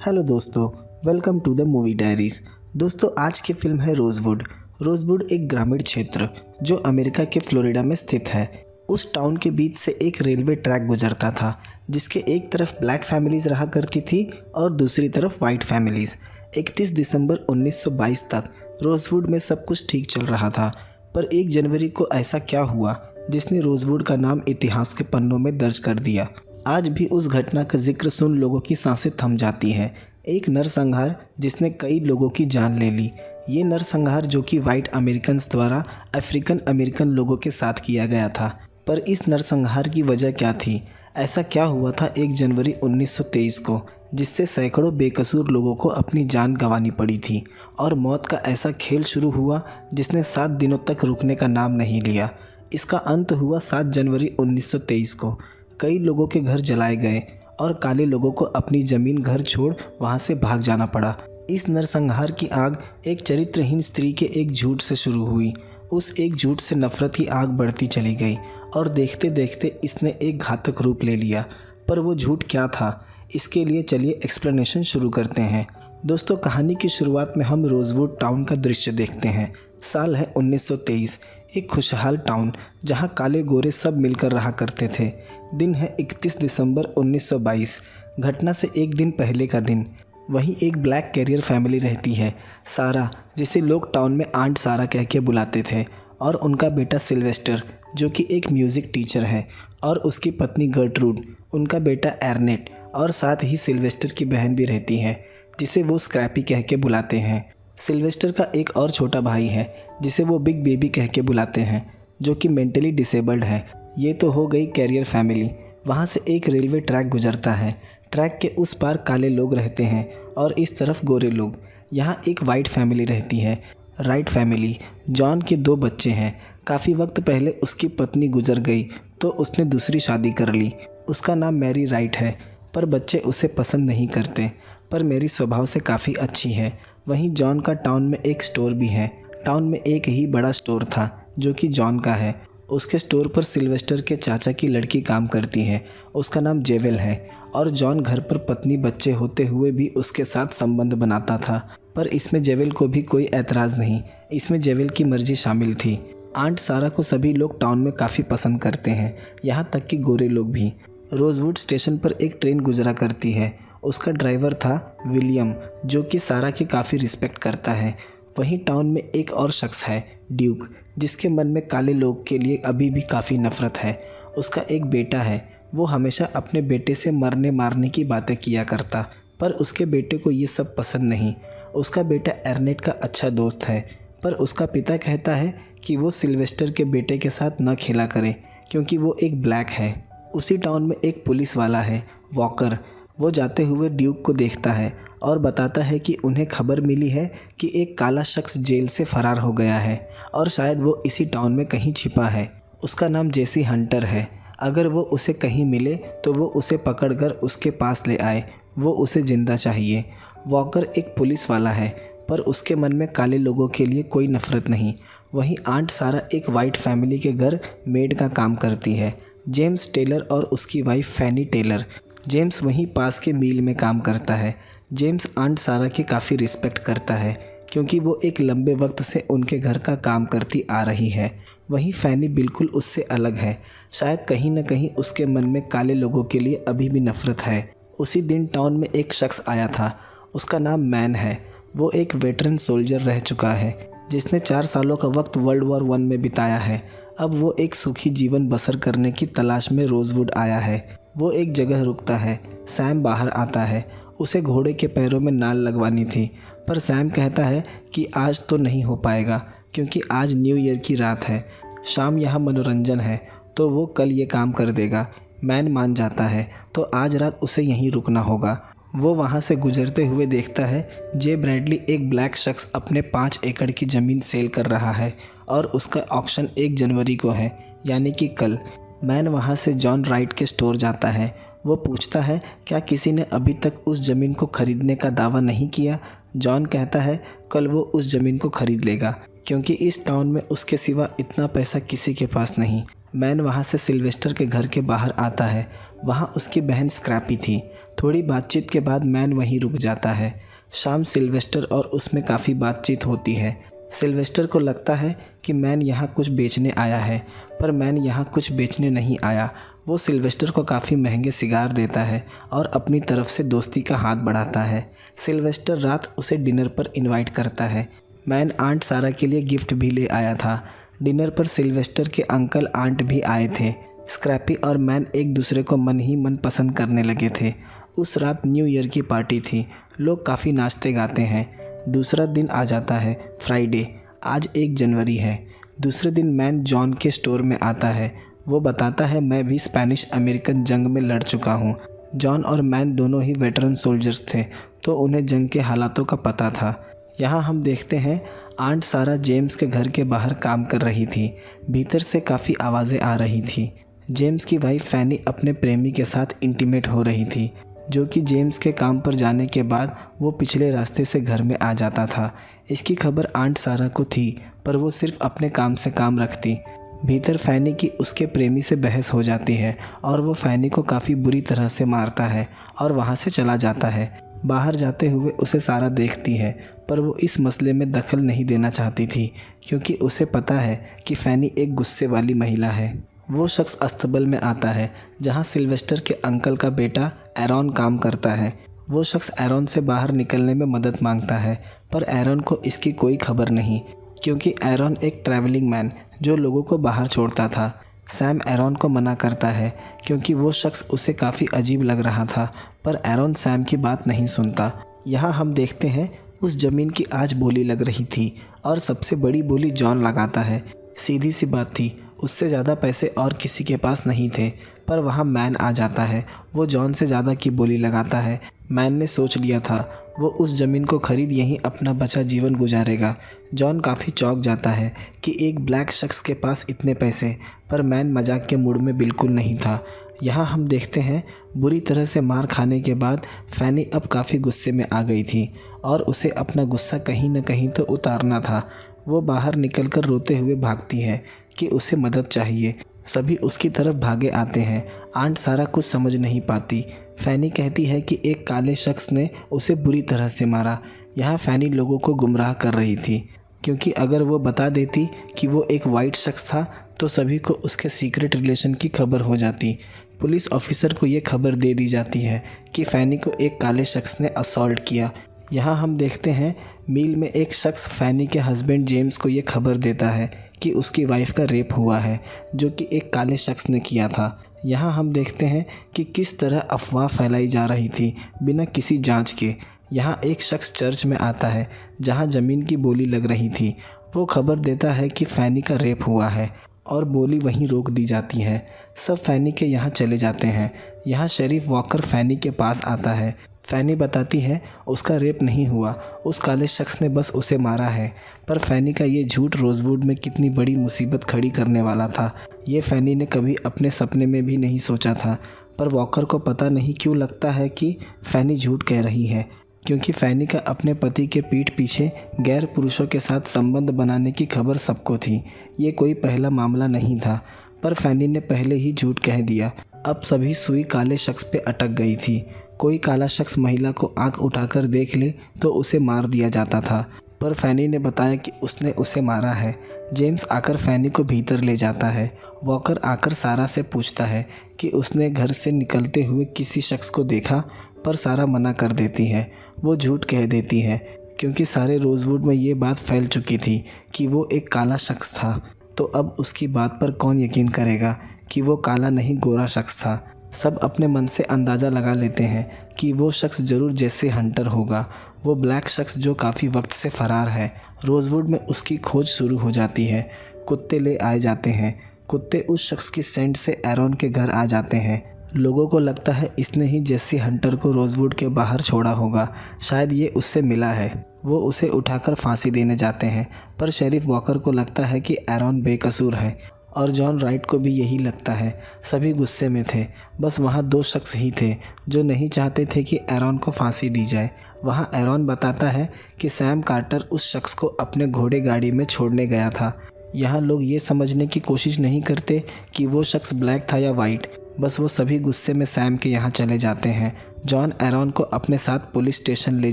Hello दोस्तों, welcome to the movie diaries. दोस्तों, आज की फिल्म है रोजवुड। रोजवुड एक ग्रामीण क्षेत्र जो अमेरिका के फ्लोरिडा में स्थित है। उस टाउन के बीच से एक रेलवे ट्रैक गुजरता था जिसके एक तरफ ब्लैक फैमिलीज रहा करती थी और दूसरी तरफ वाइट फैमिलीज। 31 दिसंबर 1922 तक रोजवुड में सब कुछ ठीक चल रहा था, पर 1 जनवरी को ऐसा क्या हुआ जिसने रोजवुड का नाम इतिहास के पन्नों में दर्ज कर दिया। आज भी उस घटना का जिक्र सुन लोगों की सांसें थम जाती हैं। एक नरसंहार जिसने कई लोगों की जान ले ली। ये नरसंहार जो कि वाइट अमेरिकन्स द्वारा अफ्रीकन अमेरिकन लोगों के साथ किया गया था। पर इस नरसंहार की वजह क्या थी? ऐसा क्या हुआ था 1 जनवरी 1923 को जिससे सैकड़ों बेकसूर लोगों को अपनी जान गंवानी पड़ी थी और मौत का ऐसा खेल शुरू हुआ जिसने 7 दिनों तक रुकने का नाम नहीं लिया। इसका अंत हुआ 7 जनवरी 1923 को। कई लोगों के घर जलाए गए और काले लोगों को अपनी ज़मीन घर छोड़ वहां से भाग जाना पड़ा। इस नरसंहार की आग एक चरित्रहीन स्त्री के एक झूठ से शुरू हुई। उस एक झूठ से नफरत की आग बढ़ती चली गई और देखते देखते इसने एक घातक रूप ले लिया। पर वो झूठ क्या था? इसके लिए चलिए एक्सप्लेनेशन शुरू करते हैं। दोस्तों, कहानी की शुरुआत में हम रोजवुड टाउन का दृश्य देखते हैं। साल है 1923। एक खुशहाल टाउन जहां काले गोरे सब मिलकर रहा करते थे। दिन है 31 दिसंबर 1922। घटना से एक दिन पहले का दिन। वहीं एक ब्लैक कैरियर फैमिली रहती है, सारा, जिसे लोग टाउन में आंट सारा कह के बुलाते थे, और उनका बेटा सिल्वेस्टर जो कि एक म्यूज़िक टीचर है, और उसकी पत्नी गर्ट्रूड, उनका बेटा एर्नेट, और साथ ही सिल्वेस्टर की बहन भी रहती है जिसे वो स्क्रैपी कह के बुलाते हैं। सिल्वेस्टर का एक और छोटा भाई है जिसे वो बिग बेबी कह के बुलाते हैं, जो कि मेंटली डिसेबल्ड है। ये तो हो गई कैरियर फैमिली। वहाँ से एक रेलवे ट्रैक गुजरता है। ट्रैक के उस पार काले लोग रहते हैं और इस तरफ गोरे लोग। यहाँ एक वाइट फैमिली रहती है, राइट फैमिली। जॉन के 2 बच्चे हैं। काफ़ी वक्त पहले उसकी पत्नी गुजर गई तो उसने दूसरी शादी कर ली। उसका नाम मैरी राइट है, पर बच्चे उसे पसंद नहीं करते। पर मेरी स्वभाव से काफ़ी अच्छी है। वहीं जॉन का टाउन में एक स्टोर भी है। टाउन में एक ही बड़ा स्टोर था जो कि जॉन का है। उसके स्टोर पर सिल्वेस्टर के चाचा की लड़की काम करती है। उसका नाम जेवेल है और जॉन घर पर पत्नी बच्चे होते हुए भी उसके साथ संबंध बनाता था। पर इसमें जेवेल को भी कोई ऐतराज़ नहीं। इसमें जेवेल की मर्जी शामिल थी। आंट सारा को सभी लोग टाउन में काफ़ी पसंद करते हैं, यहाँ तक कि गोरे लोग भी। रोजवुड स्टेशन पर एक ट्रेन गुजरा करती है। उसका ड्राइवर था विलियम, जो कि सारा की काफ़ी रिस्पेक्ट करता है। वहीं टाउन में एक और शख्स है, ड्यूक, जिसके मन में काले लोग के लिए अभी भी काफ़ी नफरत है। उसका एक बेटा है। वो हमेशा अपने बेटे से मरने मारने की बातें किया करता, पर उसके बेटे को ये सब पसंद नहीं। उसका बेटा एर्नेट का अच्छा दोस्त है, पर उसका पिता कहता है कि वो सिल्वेस्टर के बेटे के साथ न खेला करे क्योंकि वो एक ब्लैक है। उसी टाउन में एक पुलिस वाला है, वॉकर। वो जाते हुए ड्यूक को देखता है और बताता है कि उन्हें खबर मिली है कि एक काला शख्स जेल से फरार हो गया है और शायद वो इसी टाउन में कहीं छिपा है। उसका नाम जेसी हंटर है। अगर वो उसे कहीं मिले तो वो उसे पकड़कर उसके पास ले आए। वो उसे जिंदा चाहिए। वॉकर एक पुलिस वाला है, पर उसके मन में काले लोगों के लिए कोई नफरत नहीं। वहीं आंट सारा एक वाइट फैमिली के घर मेड का काम करती है, जेम्स टेलर और उसकी वाइफ फैनी टेलर। जेम्स वहीं पास के मिल में काम करता है। जेम्स आंट सारा की काफ़ी रिस्पेक्ट करता है क्योंकि वो एक लंबे वक्त से उनके घर का काम करती आ रही है। वहीं फैनी बिल्कुल उससे अलग है। शायद कहीं न कहीं उसके मन में काले लोगों के लिए अभी भी नफरत है। उसी दिन टाउन में एक शख्स आया था। उसका नाम मैन है। वो एक वेटरन सोल्जर रह चुका है जिसने 4 सालों का वक्त वर्ल्ड वॉर 1 में बिताया है। अब वो एक सुखी जीवन बसर करने की तलाश में रोजवुड आया है। वो एक जगह रुकता है। सैम बाहर आता है। उसे घोड़े के पैरों में नाल लगवानी थी, पर सैम कहता है कि आज तो नहीं हो पाएगा क्योंकि आज न्यू ईयर की रात है। शाम यहाँ मनोरंजन है तो वो कल ये काम कर देगा। मैन मान जाता है तो आज रात उसे यहीं रुकना होगा। वो वहाँ से गुजरते हुए देखता है जे ब्रैडली एक ब्लैक शख्स अपने 5 एकड़ की ज़मीन सेल कर रहा है और उसका ऑक्शन 1 जनवरी को है, यानी कि कल। मैन वहाँ से जॉन राइट के स्टोर जाता है। वो पूछता है क्या किसी ने अभी तक उस ज़मीन को ख़रीदने का दावा नहीं किया। जॉन कहता है कल वो उस ज़मीन को ख़रीद लेगा क्योंकि इस टाउन में उसके सिवा इतना पैसा किसी के पास नहीं। मैन वहाँ से सिल्वेस्टर के घर के बाहर आता है। वहाँ उसकी बहन स्क्रैपी थी, थोड़ी बातचीत के बाद मैन वहीं रुक जाता है। शाम सिल्वेस्टर और उसमें काफ़ी बातचीत होती है। सिल्वेस्टर को लगता है कि मैन यहाँ कुछ बेचने आया है, पर मैन यहाँ कुछ बेचने नहीं आया। वो सिल्वेस्टर को काफ़ी महंगे सिगार देता है और अपनी तरफ से दोस्ती का हाथ बढ़ाता है। सिल्वेस्टर रात उसे डिनर पर इनवाइट करता है। मैन आंट सारा के लिए गिफ्ट भी ले आया था। डिनर पर सिल्वेस्टर के अंकल आंट भी आए थे। स्क्रैपी और मैन एक दूसरे को मन ही मन पसंद करने लगे थे। उस रात न्यू ईयर की पार्टी थी। लोग काफ़ी नाचते गाते हैं। दूसरा दिन आ जाता है, फ्राइडे। आज 1 जनवरी है। दूसरे दिन मैन जॉन के स्टोर में आता है। वो बताता है, मैं भी स्पेनिश अमेरिकन जंग में लड़ चुका हूँ। जॉन और मैन दोनों ही वेटरन सोल्जर्स थे, तो उन्हें जंग के हालातों का पता था। यहाँ हम देखते हैं आंट सारा जेम्स के घर के बाहर काम कर रही थी। भीतर से काफ़ी आवाज़ें आ रही थी। जेम्स की वाइफ फैनी अपने प्रेमी के साथ इंटीमेट हो रही थी, जो कि जेम्स के काम पर जाने के बाद वो पिछले रास्ते से घर में आ जाता था। इसकी खबर आंट सारा को थी, पर वो सिर्फ अपने काम से काम रखती। भीतर फैनी की उसके प्रेमी से बहस हो जाती है और वो फैनी को काफ़ी बुरी तरह से मारता है और वहाँ से चला जाता है। बाहर जाते हुए उसे सारा देखती है, पर वो इस मसले में दखल नहीं देना चाहती थी, क्योंकि उसे पता है कि फैनी एक गुस्से वाली महिला है। वो शख्स अस्तबल में आता है, जहाँ सिल्वेस्टर के अंकल का बेटा एरॉन काम करता है। वो शख्स एरॉन से बाहर निकलने में मदद मांगता है, पर एरॉन को इसकी कोई खबर नहीं, क्योंकि एरॉन एक ट्रैवलिंग मैन जो लोगों को बाहर छोड़ता था। सैम एरॉन को मना करता है, क्योंकि वो शख्स उसे काफ़ी अजीब लग रहा था, पर एरॉन सैम की बात नहीं सुनता। यहाँ हम देखते हैं उस ज़मीन की आज बोली लग रही थी और सबसे बड़ी बोली जॉन लगाता है। सीधी सी बात थी, उससे ज़्यादा पैसे और किसी के पास नहीं थे, पर वहाँ मैन आ जाता है। वो जॉन से ज़्यादा की बोली लगाता है। मैन ने सोच लिया था वो उस ज़मीन को खरीद यहीं अपना बचा जीवन गुजारेगा। जॉन काफ़ी चौंक जाता है कि एक ब्लैक शख्स के पास इतने पैसे, पर मैन मजाक के मूड में बिल्कुल नहीं था। यहाँ हम देखते हैं बुरी तरह से मार खाने के बाद फैनी अब काफ़ी गुस्से में आ गई थी और उसे अपना गुस्सा कहीं न कहीं तो उतारना था। वो बाहर निकलकर रोते हुए भागती है कि उसे मदद चाहिए। सभी उसकी तरफ भागे आते हैं। आंट सारा कुछ समझ नहीं पाती। फैनी कहती है कि एक काले शख्स ने उसे बुरी तरह से मारा। यहाँ फैनी लोगों को गुमराह कर रही थी, क्योंकि अगर वो बता देती कि वो एक वाइट शख्स था तो सभी को उसके सीक्रेट रिलेशन की खबर हो जाती। पुलिस ऑफिसर को ये खबर दे दी जाती है कि फैनी को एक काले शख्स ने असॉल्ट किया। यहाँ हम देखते हैं मील में एक शख्स फैनी के हस्बैंड जेम्स को ये खबर देता है कि उसकी वाइफ का रेप हुआ है, जो कि एक काले शख्स ने किया था। यहाँ हम देखते हैं कि किस तरह अफवाह फैलाई जा रही थी बिना किसी जांच के। यहाँ एक शख्स चर्च में आता है जहाँ ज़मीन की बोली लग रही थी। वो खबर देता है कि फैनी का रेप हुआ है और बोली वहीं रोक दी जाती है। सब फैनी के यहाँ चले जाते हैं। यहाँ शरीफ वॉकर फैनी के पास आता है। फैनी बताती है उसका रेप नहीं हुआ, उस काले शख्स ने बस उसे मारा है। पर फैनी का ये झूठ रोजवुड में कितनी बड़ी मुसीबत खड़ी करने वाला था, ये फैनी ने कभी अपने सपने में भी नहीं सोचा था। पर वॉकर को पता नहीं क्यों लगता है कि फैनी झूठ कह रही है, क्योंकि फैनी का अपने पति के पीठ पीछे गैर पुरुषों के साथ संबंध बनाने की खबर सबको थी। ये कोई पहला मामला नहीं था, पर फैनी ने पहले ही झूठ कह दिया। अब सभी सुई काले शख्स पे अटक गई थी। कोई काला शख्स महिला को आंख उठाकर देख ले तो उसे मार दिया जाता था, पर फैनी ने बताया कि उसने उसे मारा है। जेम्स आकर फैनी को भीतर ले जाता है। वॉकर आकर सारा से पूछता है कि उसने घर से निकलते हुए किसी शख्स को देखा, पर सारा मना कर देती है। वो झूठ कह देती है, क्योंकि सारे रोजवुड में ये बात फैल चुकी थी कि वो एक काला शख्स था। तो अब उसकी बात पर कौन यकीन करेगा कि वो काला नहीं गोरा शख्स था। सब अपने मन से अंदाज़ा लगा लेते हैं कि वो शख्स ज़रूर जैसे हंटर होगा, वो ब्लैक शख्स जो काफ़ी वक्त से फ़रार है। रोजवुड में उसकी खोज शुरू हो जाती है। कुत्ते ले आए जाते हैं। कुत्ते उस शख्स की सेंट से एरॉन के घर आ जाते हैं। लोगों को लगता है इसने ही जेसी हंटर को रोजवुड के बाहर छोड़ा होगा, शायद ये उससे मिला है। वो उसे उठाकर फांसी देने जाते हैं, पर शेरिफ वॉकर को लगता है कि एरॉन बेकसूर है और जॉन राइट को भी यही लगता है। सभी गुस्से में थे। बस वहाँ 2 शख्स ही थे जो नहीं चाहते थे कि एरॉन को फांसी दी जाए। वहाँ एरॉन बताता है कि सैम कार्टर उस शख्स को अपने घोड़े गाड़ी में छोड़ने गया था। यहाँ लोग ये समझने की कोशिश नहीं करते कि वो शख्स ब्लैक था या वाइट। बस वो सभी गुस्से में सैम के यहाँ चले जाते हैं। जॉन एरॉन को अपने साथ पुलिस स्टेशन ले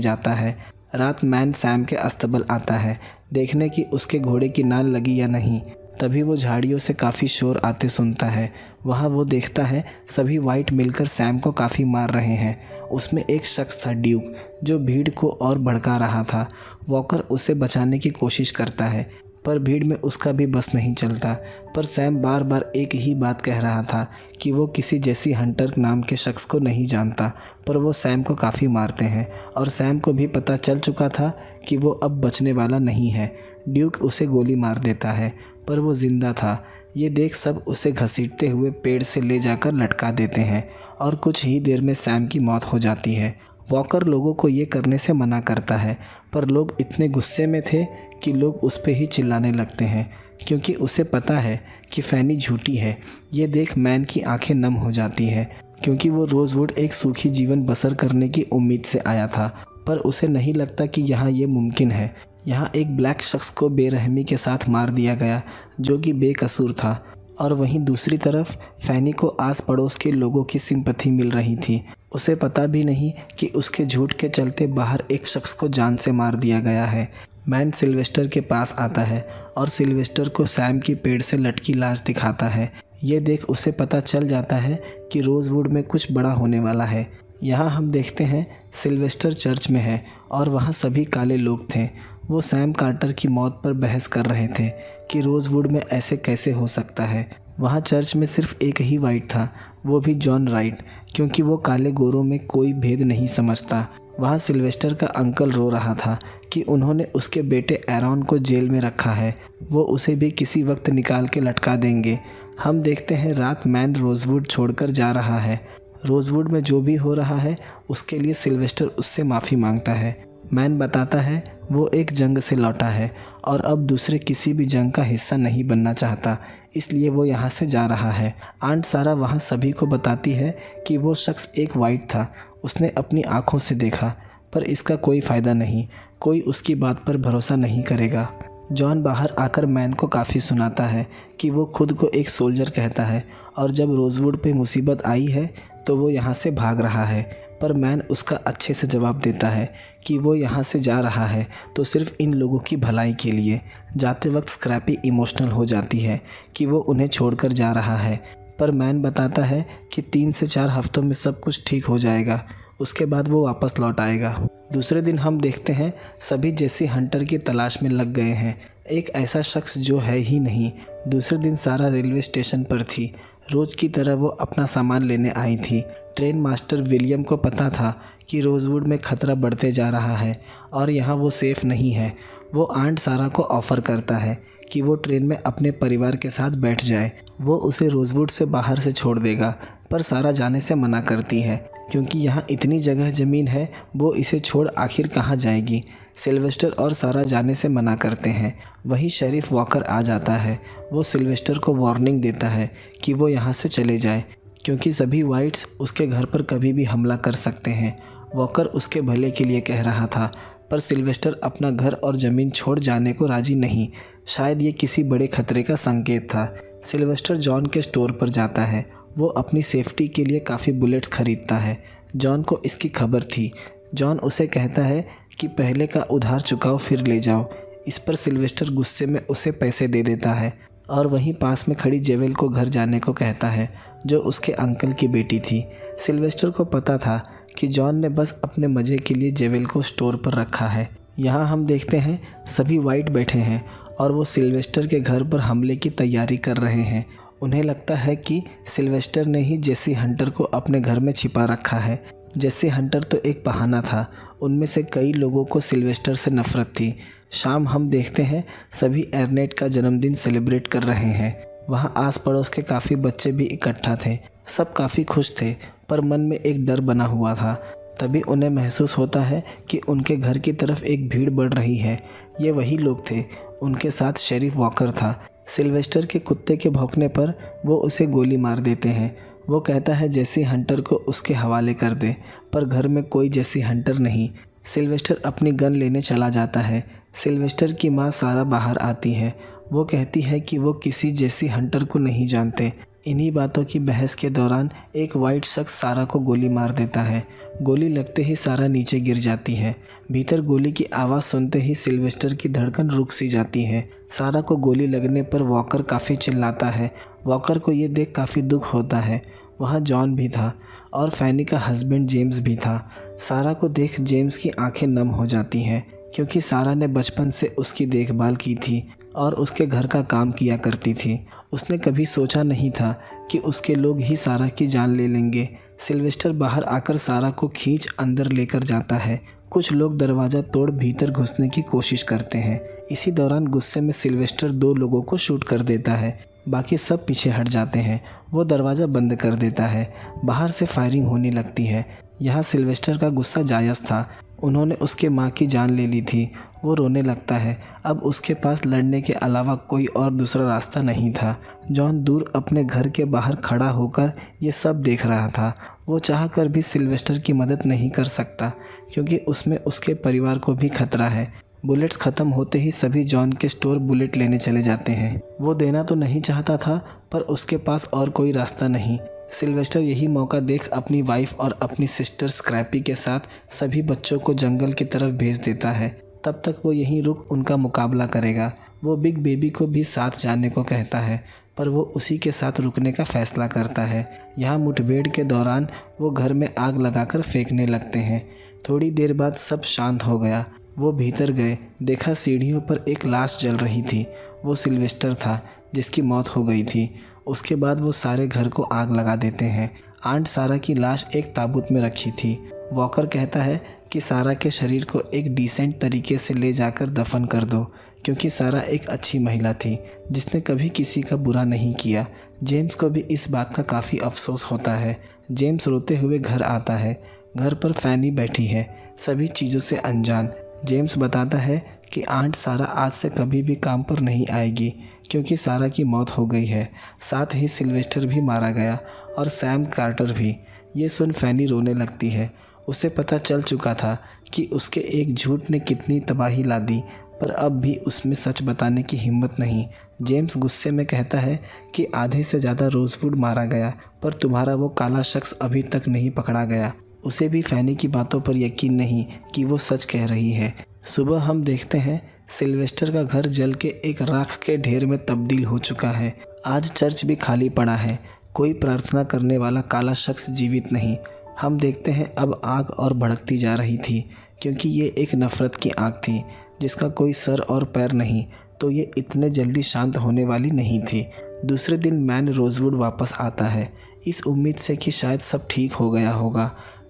जाता है। रात मैन सैम के अस्तबल आता है देखने कि उसके घोड़े की नाल लगी या नहीं। तभी वो झाड़ियों से काफ़ी शोर आते सुनता है। वहाँ वो देखता है सभी वाइट मिलकर सैम को काफ़ी मार रहे हैं। उसमें एक शख्स था ड्यूक, जो भीड़ को और भड़का रहा था। वॉकर उसे बचाने की कोशिश करता है पर भीड़ में उसका भी बस नहीं चलता। पर सैम बार बार एक ही बात कह रहा था कि वो किसी जैसी हंटर नाम के शख्स को नहीं जानता। पर वो सैम को काफ़ी मारते हैं और सैम को भी पता चल चुका था कि वो अब बचने वाला नहीं है। ड्यूक उसे गोली मार देता है पर वो जिंदा था। ये देख सब उसे घसीटते हुए पेड़ से ले जाकर लटका देते हैं और कुछ ही देर में सैम की मौत हो जाती है। वॉकर लोगों को ये करने से मना करता है पर लोग इतने गुस्से में थे कि लोग उस पर ही चिल्लाने लगते हैं क्योंकि उसे पता है कि फैनी झूठी है। ये देख मैन की आंखें नम हो जाती है क्योंकि वो रोज़वुड एक सूखी जीवन बसर करने की उम्मीद से आया था। पर उसे नहीं लगता कि यहाँ ये मुमकिन है। यहाँ एक ब्लैक शख्स को बेरहमी के साथ मार दिया गया जो कि बेकसूर था और वहीं दूसरी तरफ फैनी को आस पड़ोस के लोगों की सिंपैथी मिल रही थी। उसे पता भी नहीं कि उसके झूठ के चलते बाहर एक शख्स को जान से मार दिया गया है। मैन सिल्वेस्टर के पास आता है और सिल्वेस्टर को सैम की पेड़ से लटकी लाश दिखाता है। ये देख उसे पता चल जाता है कि रोज़वुड में कुछ बड़ा होने वाला है। यहाँ हम देखते हैं सिल्वेस्टर चर्च में है और वहाँ सभी काले लोग थे। वो सैम कार्टर की मौत पर बहस कर रहे थे कि रोज़वुड में ऐसे कैसे हो सकता है। वहाँ चर्च में सिर्फ एक ही वाइट था, वो भी जॉन राइट, क्योंकि वो काले गोरों में कोई भेद नहीं समझता। वहाँ सिल्वेस्टर का अंकल रो रहा था कि उन्होंने उसके बेटे एरॉन को जेल में रखा है, वो उसे भी किसी वक्त निकाल के लटका देंगे। हम देखते हैं रात मैन रोज़वुड छोड़कर जा रहा है। रोज़वुड में जो भी हो रहा है उसके लिए सिल्वेस्टर उससे माफ़ी मांगता है। मैन बताता है वो एक जंग से लौटा है और अब दूसरे किसी भी जंग का हिस्सा नहीं बनना चाहता, इसलिए वो यहाँ से जा रहा है। आंट सारा वहाँ सभी को बताती है कि वो शख्स एक वाइट था, उसने अपनी आँखों से देखा। पर इसका कोई फ़ायदा नहीं, कोई उसकी बात पर भरोसा नहीं करेगा। जॉन बाहर आकर मैन को काफ़ी सुनाता है कि वो खुद को एक सोल्जर कहता है और जब रोज़वुड पे मुसीबत आई है तो वो यहाँ से भाग रहा है। पर मैन उसका अच्छे से जवाब देता है कि वो यहाँ से जा रहा है तो सिर्फ इन लोगों की भलाई के लिए। जाते वक्त स्क्रैपी इमोशनल हो जाती है कि वो उन्हें छोड़कर जा रहा है। पर मैन बताता है कि 3 से 4 हफ्तों में सब कुछ ठीक हो जाएगा, उसके बाद वो वापस लौट आएगा। दूसरे दिन हम देखते हैं सभी जैसी हंटर की तलाश में लग गए हैं, एक ऐसा शख्स जो है ही नहीं। दूसरे दिन सारा रेलवे स्टेशन पर थी। रोज़ की तरह वो अपना सामान लेने आई थी। ट्रेन मास्टर विलियम को पता था कि रोज़वुड में ख़तरा बढ़ते जा रहा है और यहाँ वो सेफ़ नहीं है। वो आंट सारा को ऑफ़र करता है कि वो ट्रेन में अपने परिवार के साथ बैठ जाए, वो उसे रोज़वुड से बाहर से छोड़ देगा। पर सारा जाने से मना करती है क्योंकि यहाँ इतनी जगह ज़मीन है, वो इसे छोड़ आखिर कहाँ जाएगी। सिल्वेस्टर और सारा जाने से मना करते हैं। वहीं शेरिफ वॉकर आ जाता है। वो सिल्वेस्टर को वार्निंग देता है कि वो यहाँ से चले जाए क्योंकि सभी वाइट्स उसके घर पर कभी भी हमला कर सकते हैं। वॉकर उसके भले के लिए कह रहा था पर सिल्वेस्टर अपना घर और ज़मीन छोड़ जाने को राज़ी नहीं। शायद ये किसी बड़े खतरे का संकेत था। सिल्वेस्टर जॉन के स्टोर पर जाता है। वो अपनी सेफ्टी के लिए काफ़ी बुलेट्स खरीदता है। जॉन को इसकी खबर थी। जॉन उसे कहता है कि पहले का उधार चुकाओ फिर ले जाओ। इस पर सिल्वेस्टर गुस्से में उसे पैसे दे देता है और वहीं पास में खड़ी जेवेल को घर जाने को कहता है, जो उसके अंकल की बेटी थी। सिल्वेस्टर को पता था कि जॉन ने बस अपने मज़े के लिए जेवेल को स्टोर पर रखा है। यहाँ हम देखते हैं सभी वाइट बैठे हैं और वो सिल्वेस्टर के घर पर हमले की तैयारी कर रहे हैं। उन्हें लगता है कि सिल्वेस्टर ने ही जेसी हंटर को अपने घर में छिपा रखा है। जेसी हंटर तो एक बहाना था, उनमें से कई लोगों को सिल्वेस्टर से नफ़रत थी। शाम हम देखते हैं सभी एर्नेट का जन्मदिन सेलिब्रेट कर रहे हैं। वहाँ आस पड़ोस के काफ़ी बच्चे भी इकट्ठा थे। सब काफ़ी खुश थे पर मन में एक डर बना हुआ था। तभी उन्हें महसूस होता है कि उनके घर की तरफ एक भीड़ बढ़ रही है। ये वही लोग थे, उनके साथ शेरिफ वॉकर था। सिल्वेस्टर के कुत्ते के भौंकने पर वो उसे गोली मार देते हैं। वो कहता है जेसी हंटर को उसके हवाले कर दे, पर घर में कोई जेसी हंटर नहीं। सिल्वेस्टर अपनी गन लेने चला जाता है। सिल्वेस्टर की माँ सारा बाहर आती है। वो कहती है कि वो किसी जेसी हंटर को नहीं जानते। इन्हीं बातों की बहस के दौरान एक वाइट शख्स सारा को गोली मार देता है। गोली लगते ही सारा नीचे गिर जाती है। भीतर गोली की आवाज़ सुनते ही सिल्वेस्टर की धड़कन रुक सी जाती है। सारा को गोली लगने पर वॉकर काफ़ी चिल्लाता है। वॉकर को ये देख काफ़ी दुख होता है। वहाँ जॉन भी था और फैनी का हस्बैंड जेम्स भी था। सारा को देख जेम्स की आंखें नम हो जाती हैं, क्योंकि सारा ने बचपन से उसकी देखभाल की थी और उसके घर का काम किया करती थी। उसने कभी सोचा नहीं था कि उसके लोग ही सारा की जान ले लेंगे। सिल्वेस्टर बाहर आकर सारा को खींच अंदर लेकर जाता है। कुछ लोग दरवाज़ा तोड़ भीतर घुसने की कोशिश करते हैं। इसी दौरान गुस्से में सिल्वेस्टर 2 लोगों को शूट कर देता है। बाकी सब पीछे हट जाते हैं। वो दरवाज़ा बंद कर देता है। बाहर से फायरिंग होने लगती है। यहाँ सिल्वेस्टर का गुस्सा जायज़ था। उन्होंने उसके माँ की जान ले ली थी। वो रोने लगता है। अब उसके पास लड़ने के अलावा कोई और दूसरा रास्ता नहीं था। जॉन दूर अपने घर के बाहर खड़ा होकर ये सब देख रहा था। वो चाहकर भी सिल्वेस्टर की मदद नहीं कर सकता, क्योंकि उसमें उसके परिवार को भी खतरा है। बुलेट्स ख़त्म होते ही सभी जॉन के स्टोर बुलेट लेने चले जाते हैं। वो देना तो नहीं चाहता था, पर उसके पास और कोई रास्ता नहीं। सिल्वेस्टर यही मौका देख अपनी वाइफ और अपनी सिस्टर स्क्रैपी के साथ सभी बच्चों को जंगल की तरफ भेज देता है। तब तक वो यहीं रुक उनका मुकाबला करेगा। वो बिग बेबी को भी साथ जाने को कहता है, पर वो उसी के साथ रुकने का फ़ैसला करता है। यहाँ मुठभेड़ के दौरान वो घर में आग लगाकर फेंकने लगते हैं। थोड़ी देर बाद सब शांत हो गया। वो भीतर गए, देखा सीढ़ियों पर एक लाश जल रही थी। वो सिल्वेस्टर था जिसकी मौत हो गई थी। उसके बाद वो सारे घर को आग लगा देते हैं। आंट सारा की लाश एक ताबूत में रखी थी। वॉकर कहता है कि सारा के शरीर को एक डिसेंट तरीके से ले जाकर दफन कर दो, क्योंकि सारा एक अच्छी महिला थी जिसने कभी किसी का बुरा नहीं किया। जेम्स को भी इस बात का काफ़ी अफसोस होता है। जेम्स रोते हुए घर आता है। घर पर फैनी बैठी है, सभी चीज़ों से अनजान। जेम्स बताता है कि आंट सारा आज से कभी भी काम पर नहीं आएगी, क्योंकि सारा की मौत हो गई है। साथ ही सिल्वेस्टर भी मारा गया और सैम कार्टर भी। ये सुन फैनी रोने लगती है। उसे पता चल चुका था कि उसके एक झूठ ने कितनी तबाही ला दी, पर अब भी उसमें सच बताने की हिम्मत नहीं। जेम्स गुस्से में कहता है कि आधे से ज़्यादा रोजवुड मारा गया, पर तुम्हारा वो काला शख्स अभी तक नहीं पकड़ा गया। उसे भी फैनी की बातों पर यकीन नहीं कि वो सच कह रही है। सुबह हम देखते हैं सिल्वेस्टर का घर जल के एक राख के ढेर में तब्दील हो चुका है। आज चर्च भी खाली पड़ा है। कोई प्रार्थना करने वाला काला शख्स जीवित नहीं। हम देखते हैं अब आग और भड़कती जा रही थी, क्योंकि ये एक नफ़रत की आग थी जिसका कोई सर और पैर नहीं, तो ये इतने जल्दी शांत होने वाली नहीं थी। दूसरे दिन मैन रोजवुड वापस आता है, इस उम्मीद से कि शायद सब ठीक हो गया होगा,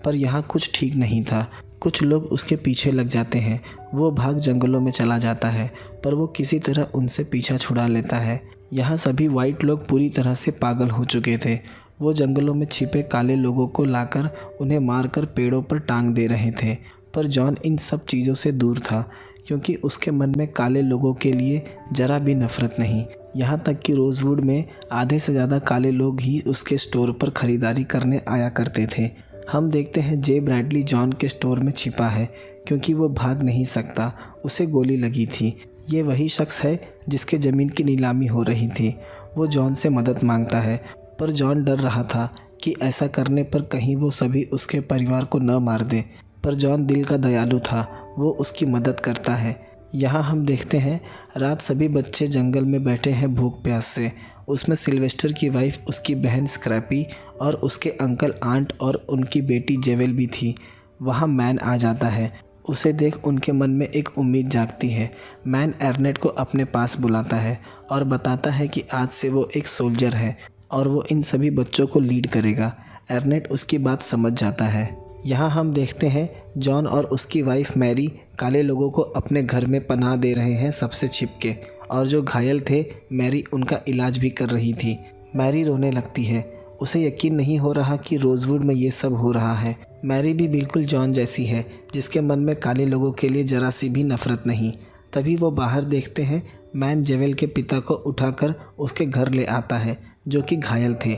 पर यहाँ कुछ ठीक नहीं था। कुछ लोग उसके पीछे लग जाते हैं। वो भाग जंगलों में चला जाता है, पर वो किसी तरह उनसे पीछा छुड़ा लेता है। यहाँ सभी वाइट लोग पूरी तरह से पागल हो चुके थे। वो जंगलों में छिपे काले लोगों को लाकर उन्हें मारकर पेड़ों पर टांग दे रहे थे, पर जॉन इन सब चीज़ों से दूर था, क्योंकि उसके मन में काले लोगों के लिए ज़रा भी नफ़रत नहीं। यहाँ तक कि रोजवुड में आधे से ज़्यादा काले लोग ही उसके स्टोर पर ख़रीदारी करने आया करते थे। हम देखते हैं जे ब्रैडली जॉन के स्टोर में छिपा है, क्योंकि वो भाग नहीं सकता, उसे गोली लगी थी। ये वही शख्स है जिसके ज़मीन की नीलामी हो रही थी। वो जॉन से मदद मांगता है, पर जॉन डर रहा था कि ऐसा करने पर कहीं वो सभी उसके परिवार को न मार दे। पर जॉन दिल का दयालु था, वो उसकी मदद करता है। यहाँ हम देखते हैं रात सभी बच्चे जंगल में बैठे हैं भूख प्यास से। उसमें सिल्वेस्टर की वाइफ, उसकी बहन स्क्रैपी और उसके अंकल आंट और उनकी बेटी जेवेल भी थी। वहाँ मैन आ जाता है। उसे देख उनके मन में एक उम्मीद जागती है। मैन एर्नेट को अपने पास बुलाता है और बताता है कि आज से वो एक सोल्जर है और वो इन सभी बच्चों को लीड करेगा। एर्नेट उसकी बात समझ जाता है। यहाँ हम देखते हैं जॉन और उसकी वाइफ मैरी काले लोगों को अपने घर में पनाह दे रहे हैं सबसे छिपके, और जो घायल थे मैरी उनका इलाज भी कर रही थी। मैरी रोने लगती है। उसे यकीन नहीं हो रहा कि रोजवुड में ये सब हो रहा है। मैरी भी बिल्कुल जॉन जैसी है, जिसके मन में काले लोगों के लिए जरा सी भी नफ़रत नहीं। तभी वो बाहर देखते हैं मैन जेवेल के पिता को उठाकर उसके घर ले आता है, जो कि घायल थे,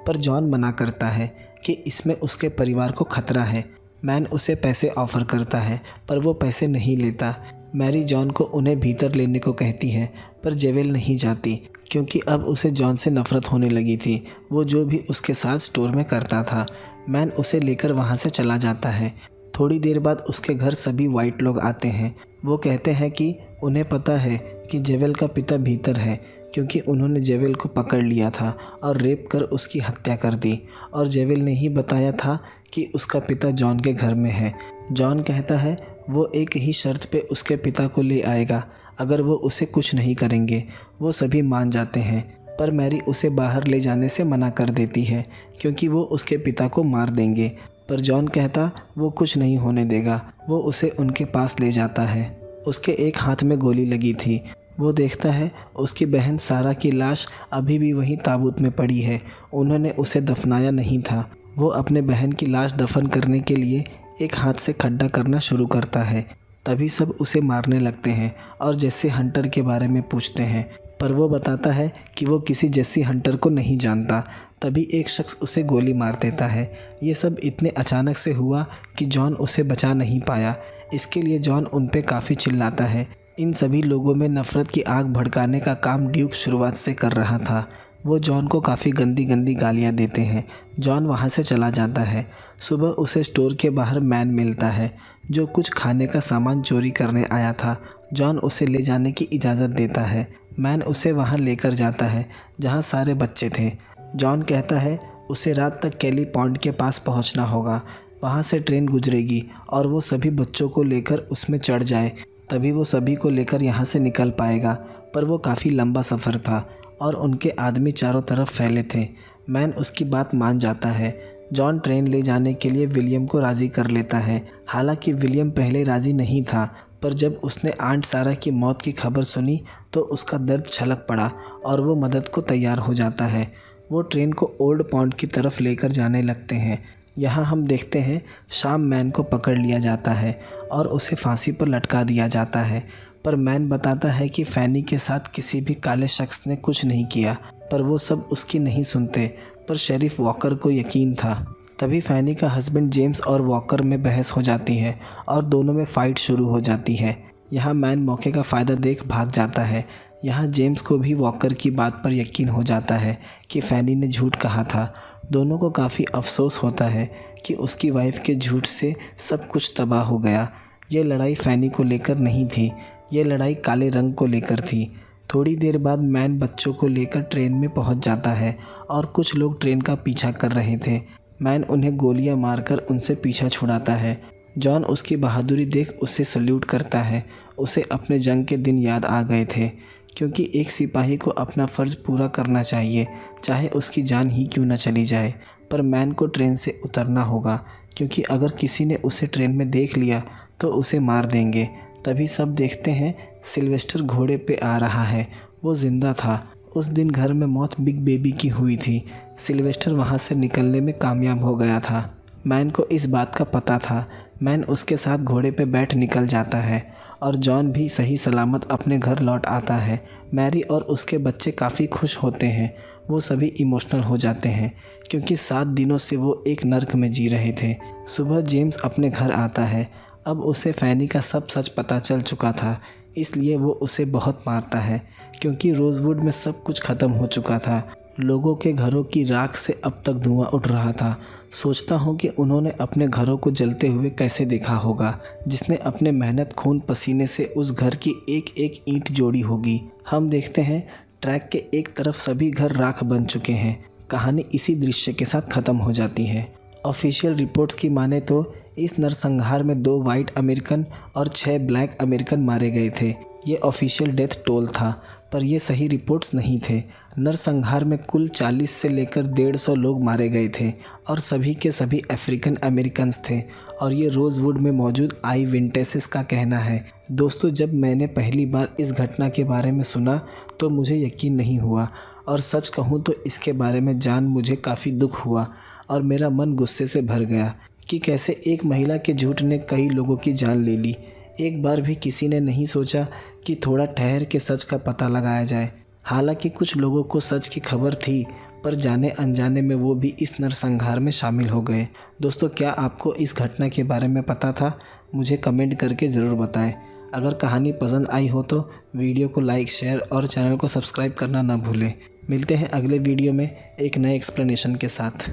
पर जॉन मना करता है कि इसमें उसके परिवार को खतरा है। मैन उसे पैसे ऑफ़र करता है, पर वो पैसे नहीं लेता। मैरी जॉन को उन्हें भीतर लेने को कहती है, पर जेवेल नहीं जाती क्योंकि अब उसे जॉन से नफरत होने लगी थी। वो जो भी उसके साथ स्टोर में करता था। मैन उसे लेकर वहाँ से चला जाता है। थोड़ी देर बाद उसके घर सभी वाइट लोग आते हैं। वो कहते हैं कि उन्हें पता है कि जेवेल का पिता भीतर है क्योंकि उन्होंने जेवेल को पकड़ लिया था और रेप कर उसकी हत्या कर दी और जेवेल ने ही बताया था कि उसका पिता जॉन के घर में है। जॉन कहता है वो एक ही शर्त पे उसके पिता को ले आएगा, अगर वो उसे कुछ नहीं करेंगे। वो सभी मान जाते हैं पर मैरी उसे बाहर ले जाने से मना कर देती है क्योंकि वो उसके पिता को मार देंगे। पर जॉन कहता वो कुछ नहीं होने देगा। वो उसे उनके पास ले जाता है। उसके एक हाथ में गोली लगी थी। वो देखता है उसकी बहन सारा की लाश अभी भी वहीं ताबूत में पड़ी है। उन्होंने उसे दफनाया नहीं था। वो अपने बहन की लाश दफन करने के लिए एक हाथ से खड्डा करना शुरू करता है। तभी सब उसे मारने लगते हैं और जेसी हंटर के बारे में पूछते हैं, पर वो बताता है कि वो किसी जेसी हंटर को नहीं जानता। तभी एक शख्स उसे गोली मार देता है। ये सब इतने अचानक से हुआ कि जॉन उसे बचा नहीं पाया। इसके लिए जॉन उन पे काफ़ी चिल्लाता है। इन सभी लोगों में नफ़रत की आग भड़काने का काम ड्यूक शुरुआत से कर रहा था। वो जॉन को काफ़ी गंदी गंदी गालियाँ देते हैं। जॉन वहाँ से चला जाता है। सुबह उसे स्टोर के बाहर मैन मिलता है जो कुछ खाने का सामान चोरी करने आया था। जॉन उसे ले जाने की इजाज़त देता है। मैन उसे वहाँ लेकर जाता है जहाँ सारे बच्चे थे। जॉन कहता है उसे रात तक केली पॉन्ड के पास पहुँचना होगा। वहाँ से ट्रेन गुजरेगी और वो सभी बच्चों को लेकर उसमें चढ़ जाए, तभी वो सभी को लेकर यहाँ से निकल पाएगा। पर वो काफ़ी लंबा सफ़र था और उनके आदमी चारों तरफ फैले थे। मैन उसकी बात मान जाता है। जॉन ट्रेन ले जाने के लिए विलियम को राज़ी कर लेता है। हालांकि विलियम पहले राज़ी नहीं था, पर जब उसने आंट सारा की मौत की खबर सुनी तो उसका दर्द छलक पड़ा और वो मदद को तैयार हो जाता है। वो ट्रेन को ओल्ड पॉन्ड की तरफ लेकर जाने लगते हैं। यहाँ हम देखते हैं शाम मैन को पकड़ लिया जाता है और उसे फांसी पर लटका दिया जाता है। पर मैन बताता है कि फैनी के साथ किसी भी काले शख्स ने कुछ नहीं किया, पर वो सब उसकी नहीं सुनते। पर शेरिफ वॉकर को यकीन था। तभी फैनी का हस्बैंड जेम्स और वॉकर में बहस हो जाती है और दोनों में फ़ाइट शुरू हो जाती है। यहाँ मैन मौके का फ़ायदा देख भाग जाता है। यहाँ जेम्स को भी वॉकर की बात पर यकीन हो जाता है कि फैनी ने झूठ कहा था। दोनों को काफ़ी अफसोस होता है कि उसकी वाइफ के झूठ से सब कुछ तबाह हो गया। ये लड़ाई फैनी को लेकर नहीं थी, ये लड़ाई काले रंग को लेकर थी। थोड़ी देर बाद मैन बच्चों को लेकर ट्रेन में पहुंच जाता है और कुछ लोग ट्रेन का पीछा कर रहे थे। मैन उन्हें गोलियां मारकर उनसे पीछा छुड़ाता है। जॉन उसकी बहादुरी देख उसे सल्यूट करता है। उसे अपने जंग के दिन याद आ गए थे क्योंकि एक सिपाही को अपना फ़र्ज़ पूरा करना चाहिए, चाहे उसकी जान ही क्यों न चली जाए। पर मैन को ट्रेन से उतरना होगा क्योंकि अगर किसी ने उसे ट्रेन में देख लिया तो उसे मार देंगे। तभी सब देखते हैं सिल्वेस्टर घोड़े पे आ रहा है। वो ज़िंदा था। उस दिन घर में मौत बिग बेबी की हुई थी। सिल्वेस्टर वहाँ से निकलने में कामयाब हो गया था। मैन को इस बात का पता था। मैन उसके साथ घोड़े पे बैठ निकल जाता है और जॉन भी सही सलामत अपने घर लौट आता है। मैरी और उसके बच्चे काफ़ी खुश होते हैं। वो सभी इमोशनल हो जाते हैं क्योंकि 7 दिनों से वो एक नर्क में जी रहे थे। सुबह जेम्स अपने घर आता है। अब उसे फैनी का सब सच पता चल चुका था, इसलिए वो उसे बहुत मारता है क्योंकि रोज़वुड में सब कुछ ख़त्म हो चुका था। लोगों के घरों की राख से अब तक धुआं उठ रहा था। सोचता हूँ कि उन्होंने अपने घरों को जलते हुए कैसे देखा होगा, जिसने अपने मेहनत खून पसीने से उस घर की एक एक ईंट जोड़ी होगी। हम देखते हैं ट्रैक के एक तरफ सभी घर राख बन चुके हैं। कहानी इसी दृश्य के साथ ख़त्म हो जाती है। ऑफिशियल रिपोर्ट्स की माने तो इस नरसंहार में 2 वाइट अमेरिकन और 6 ब्लैक अमेरिकन मारे गए थे। ये ऑफिशियल डेथ टोल था, पर ये सही रिपोर्ट्स नहीं थे। नरसंहार में कुल 40 से लेकर 150 लोग मारे गए थे और सभी के सभी अफ्रीकन अमेरिकन्स थे और ये रोज़वुड में मौजूद आई विटनेसेस का कहना है। दोस्तों, जब मैंने पहली बार इस घटना के बारे में सुना तो मुझे यकीन नहीं हुआ और सच कहूँ तो इसके बारे में जान मुझे काफ़ी दुख हुआ और मेरा मन गुस्से से भर गया कि कैसे एक महिला के झूठ ने कई लोगों की जान ले ली। एक बार भी किसी ने नहीं सोचा कि थोड़ा ठहर के सच का पता लगाया जाए। हालांकि कुछ लोगों को सच की खबर थी, पर जाने अनजाने में वो भी इस नरसंहार में शामिल हो गए। दोस्तों, क्या आपको इस घटना के बारे में पता था? मुझे कमेंट करके ज़रूर बताएं। अगर कहानी पसंद आई हो तो वीडियो को लाइक, शेयर और चैनल को सब्सक्राइब करना ना भूलें। मिलते हैं अगले वीडियो में एक नए एक्सप्लेनेशन के साथ।